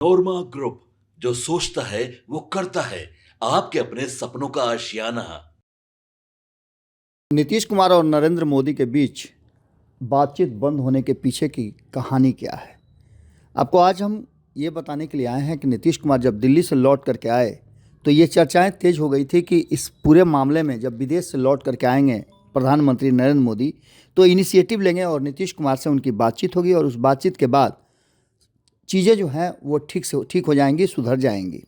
नोरमा group, जो सोचता है वो करता है। आपके अपने सपनों का आशियाना। नीतीश कुमार और नरेंद्र मोदी के बीच बातचीत बंद होने के पीछे की कहानी क्या है? आपको आज हम ये बताने के लिए आए हैं कि नीतीश कुमार जब दिल्ली से लौट करके आए तो ये चर्चाएं तेज हो गई थी कि इस पूरे मामले में जब विदेश से लौट करके आएंगे प्रधानमंत्री नरेंद्र मोदी तो इनिशिएटिव लेंगे और नीतीश कुमार से उनकी बातचीत होगी और उस बातचीत के बाद चीज़ें जो हैं वो ठीक हो जाएंगी, सुधर जाएंगी।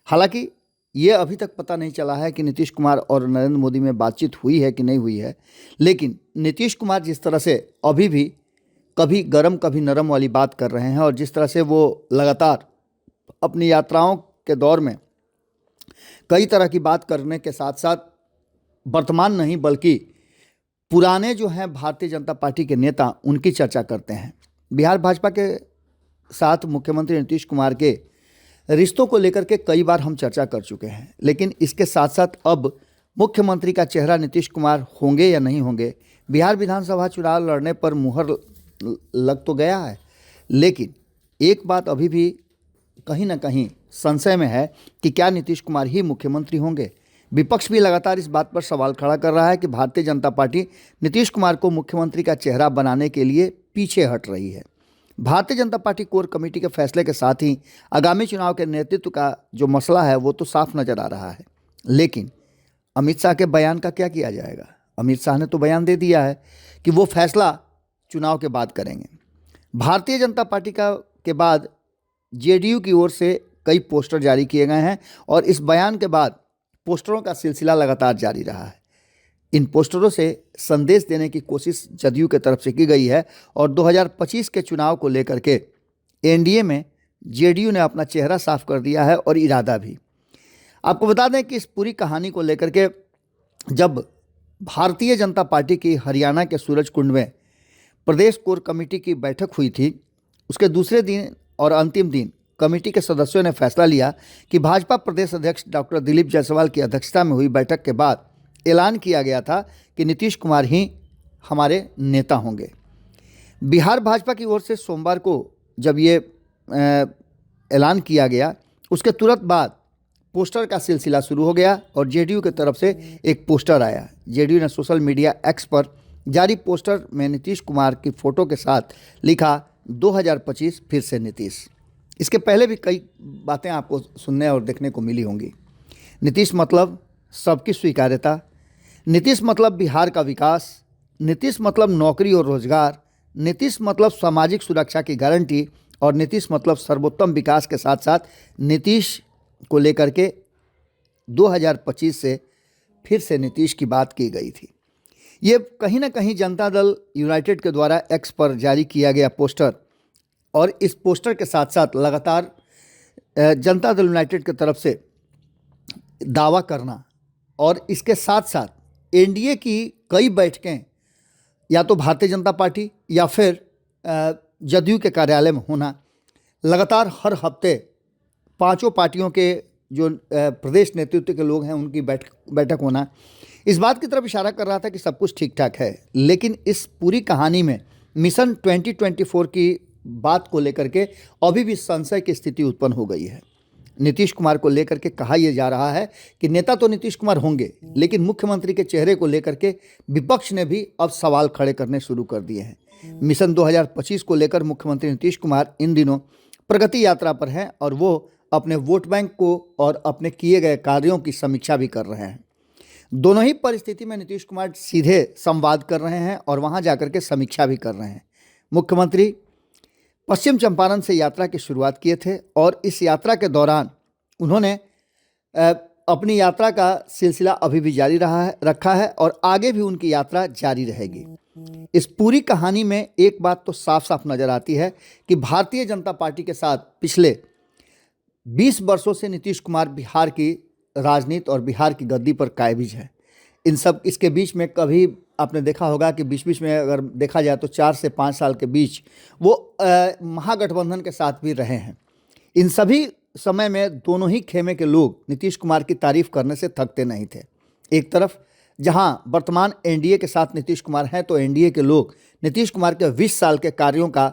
हालांकि ये अभी तक पता नहीं चला है कि नीतीश कुमार और नरेंद्र मोदी में बातचीत हुई है कि नहीं हुई है, लेकिन नीतीश कुमार जिस तरह से अभी भी कभी गरम कभी नरम वाली बात कर रहे हैं और जिस तरह से वो लगातार अपनी यात्राओं के दौर में कई तरह की बात करने के साथ साथ वर्तमान नहीं बल्कि पुराने जो हैं भारतीय जनता पार्टी के नेता उनकी चर्चा करते हैं। बिहार भाजपा के साथ मुख्यमंत्री नीतीश कुमार के रिश्तों को लेकर के कई बार हम चर्चा कर चुके हैं, लेकिन इसके साथ साथ अब मुख्यमंत्री का चेहरा नीतीश कुमार होंगे या नहीं होंगे, बिहार विधानसभा चुनाव लड़ने पर मुहर लग तो गया है, लेकिन एक बात अभी भी कहीं ना कहीं संशय में है कि क्या नीतीश कुमार ही मुख्यमंत्री होंगे। विपक्ष भी लगातार इस बात पर सवाल खड़ा कर रहा है कि भारतीय जनता पार्टी नीतीश कुमार को मुख्यमंत्री का चेहरा बनाने के लिए पीछे हट रही है। Bharatiya Janata party core committee के फैसले के साथ ही आगामी चुनाव के नेतृत्व का जो मसला है वो तो साफ नजर आ रहा है, लेकिन अमित शाह के बयान का क्या किया जाएगा? अमित शाह ने तो बयान दे दिया है कि वो फैसला चुनाव के बाद करेंगे। भारतीय जनता पार्टी के बाद जेडीयू की ओर से कई पोस्टर जारी किए गए हैं और इस बयान के बाद पोस्टरों का सिलसिला लगातार जारी रहा है। इन पोस्टरों से संदेश देने की कोशिश जदयू के तरफ से की गई है और 2025 के चुनाव को लेकर के एनडीए में जेडीयू ने अपना चेहरा साफ कर दिया है और इरादा भी। आपको बता दें कि इस पूरी कहानी को लेकर के जब भारतीय जनता पार्टी की हरियाणा के सूरजकुंड में प्रदेश कोर कमेटी की बैठक हुई थी, उसके दूसरे दिन और अंतिम दिन कमेटी के सदस्यों ने फैसला लिया कि भाजपा प्रदेश अध्यक्ष डॉक्टर दिलीप जायसवाल की अध्यक्षता में हुई बैठक के बाद ऐलान किया गया था कि नीतीश कुमार ही हमारे नेता होंगे। बिहार भाजपा की ओर से सोमवार को जब ये ऐलान किया गया उसके तुरंत बाद पोस्टर का सिलसिला शुरू हो गया और जेडीयू की तरफ से एक पोस्टर आया। जेडीयू ने सोशल मीडिया एक्स पर जारी पोस्टर में नीतीश कुमार की फ़ोटो के साथ लिखा 2025 फिर से नीतीश। इसके पहले भी कई बातें आपको सुनने और देखने को मिली होंगी। नीतीश मतलब सबकी स्वीकार्यता, नीतीश मतलब बिहार का विकास, नीतीश मतलब नौकरी और रोजगार, नीतीश मतलब सामाजिक सुरक्षा की गारंटी और नीतीश मतलब सर्वोत्तम विकास के साथ साथ नीतीश को लेकर के 2025 से फिर से नीतीश की बात की गई थी। ये कहीं ना कहीं जनता दल यूनाइटेड के द्वारा एक्स पर जारी किया गया पोस्टर और इस पोस्टर के साथ साथ लगातार जनता दल यूनाइटेड की तरफ से दावा करना और इसके साथ साथ एनडीए की कई बैठकें या तो भारतीय जनता पार्टी या फिर जदयू के कार्यालय में होना, लगातार हर हफ्ते पांचों पार्टियों के जो प्रदेश नेतृत्व के लोग हैं उनकी बैठक होना, इस बात की तरफ इशारा कर रहा था कि सब कुछ ठीक ठाक है। लेकिन इस पूरी कहानी में मिशन 2024 की बात को लेकर के अभी भी संशय की स्थिति उत्पन्न हो गई है। नीतीश कुमार को लेकर के कहा यह जा रहा है कि नेता तो नीतीश कुमार होंगे, लेकिन मुख्यमंत्री के चेहरे को लेकर के विपक्ष ने भी अब सवाल खड़े करने शुरू कर दिए हैं। मिशन 2025 को लेकर मुख्यमंत्री नीतीश कुमार इन दिनों प्रगति यात्रा पर हैं और वो अपने वोट बैंक को और अपने किए गए कार्यों की समीक्षा भी कर रहे हैं। दोनों ही परिस्थिति में नीतीश कुमार सीधे संवाद कर रहे हैं और वहां जाकर के समीक्षा भी कर रहे हैं। मुख्यमंत्री पश्चिम चंपारण से यात्रा की शुरुआत किए थे और इस यात्रा के दौरान उन्होंने अपनी यात्रा का सिलसिला अभी भी जारी रखा है और आगे भी उनकी यात्रा जारी रहेगी। इस पूरी कहानी में एक बात तो साफ साफ नज़र आती है कि भारतीय जनता पार्टी के साथ पिछले 20 वर्षों से नीतीश कुमार बिहार की राजनीति और बिहार की गद्दी पर काबिज है। इसके बीच में कभी आपने देखा होगा कि बीच में अगर देखा जाए तो 4 से 5 साल के बीच वो महागठबंधन के साथ भी रहे हैं। इन सभी समय में दोनों ही खेमे के लोग नीतीश कुमार की तारीफ करने से थकते नहीं थे। एक तरफ जहां वर्तमान एनडीए के साथ नीतीश कुमार हैं तो एनडीए के लोग नीतीश कुमार के 20 साल के कार्यों का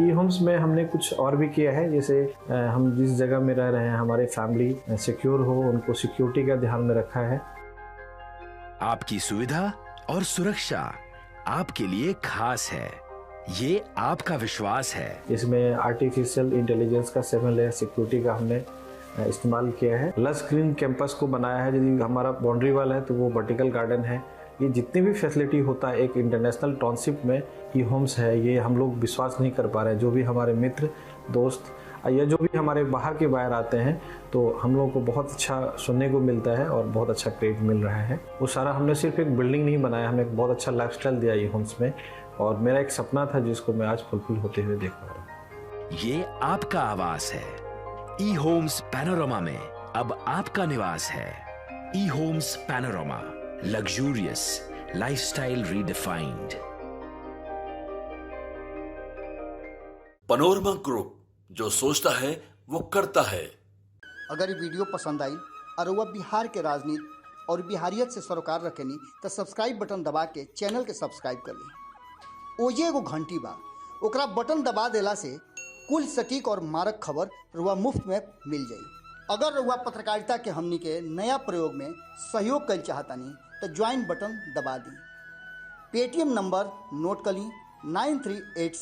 ई होम्स में हमने कुछ और भी किया है, जैसे हम जिस जगह में रह रहे हैं हमारे फैमिली सिक्योर हो, उनको सिक्योरिटी का ध्यान में रखा है। आपकी सुविधा और सुरक्षा आपके लिए खास है, ये आपका विश्वास है। इसमें आर्टिफिशियल इंटेलिजेंस का 7 लेयर सिक्योरिटी का हमने इस्तेमाल किया है। लस ग्रीन कैंपस को बनाया है, यदि हमारा बाउंड्री वाल है तो वो वर्टिकल गार्डन है। ये जितनी भी फैसिलिटी होता है एक इंटरनेशनल टाउनशिप में ई होम्स है, ये हम लोग विश्वास नहीं कर पा रहे हैं। जो भी हमारे मित्र दोस्त या जो भी हमारे बाहर आते हैं तो हम लोगों को बहुत अच्छा सुनने को मिलता है और बहुत अच्छा क्रेडिट मिल रहा है। वो सारा हमने सिर्फ एक बिल्डिंग नहीं बनाया, हमने एक बहुत अच्छा लाइफस्टाइल दिया ई होम्स में, और मेरा एक सपना था जिसको मैं आज फुलफिल होते हुए देख पा रहा हूँ। ये आपका आवास है। ई होम्स पैनोरामा में अब आपका निवास है। E homes panorama, luxurious lifestyle redefined. Panorama group, जो सोचता है वो करता है। अगर ये वीडियो पसंद आई और वह बिहार के राजनीति और बिहारियत से सरोकार रखेनी तो सब्सक्राइब बटन दबा के चैनल के सब्सक्राइब कर ली। ओजे एगो घंटी बा, ओकरा बटन दबा देला से कुल सटीक और मारक खबर रुआ मुफ्त में मिल जाई। अगर रुआ पत्रकारिता के हमनी के नया प्रयोग में सहयोग कर चाहतानी तो ज्वाइन बटन दबा दी। पेटीएम नंबर नोट कर ली 9386